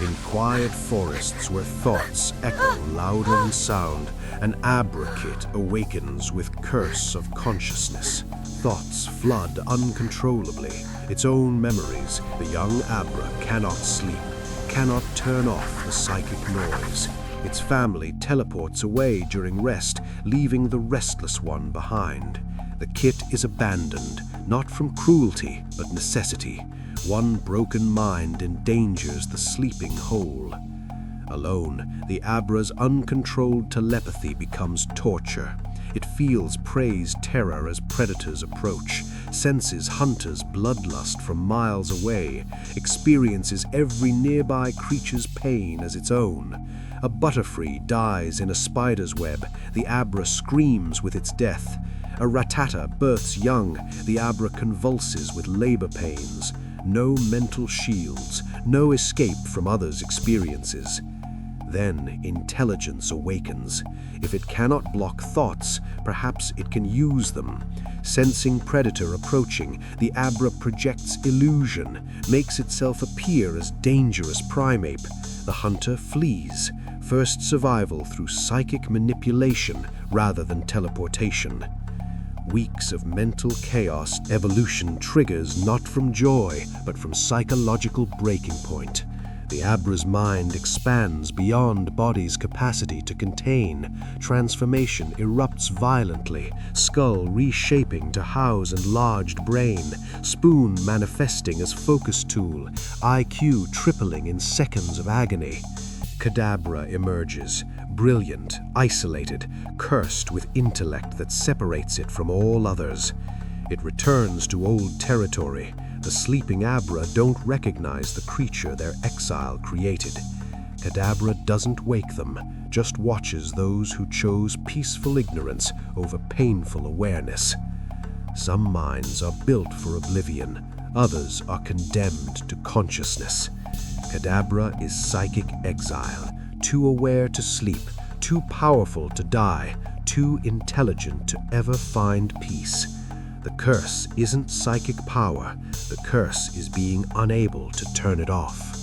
In quiet forests where thoughts echo louder than sound, an Abra kit awakens with curse of consciousness. Thoughts flood uncontrollably. Its own memories, the young Abra cannot sleep, cannot turn off the psychic noise. Its family teleports away during rest, leaving the restless one behind. The kit is abandoned, not from cruelty, but necessity. One broken mind endangers the sleeping whole. Alone, the Abra's uncontrolled telepathy becomes torture. It feels prey's terror as predators approach, senses hunters' bloodlust from miles away, experiences every nearby creature's pain as its own. A butterfree dies in a spider's web, the Abra screams with its death. A ratata births young, the Abra convulses with labor pains. No mental shields, no escape from others' experiences. Then intelligence awakens. If it cannot block thoughts, perhaps it can use them. Sensing predator approaching, the Abra projects illusion, makes itself appear as dangerous primeape. The hunter flees, first survival through psychic manipulation rather than teleportation. Weeks of mental chaos, evolution triggers not from joy, but from psychological breaking point. The Abra's mind expands beyond body's capacity to contain. Transformation erupts violently, skull reshaping to house enlarged brain, spoon manifesting as focus tool, IQ tripling in seconds of agony. Kadabra emerges, brilliant, isolated, cursed with intellect that separates it from all others. It returns to old territory. The sleeping Abra don't recognize the creature their exile created. Kadabra doesn't wake them, just watches those who chose peaceful ignorance over painful awareness. Some minds are built for oblivion, others are condemned to consciousness. Kadabra is psychic exile, too aware to sleep, too powerful to die, too intelligent to ever find peace. The curse isn't psychic power, the curse is being unable to turn it off.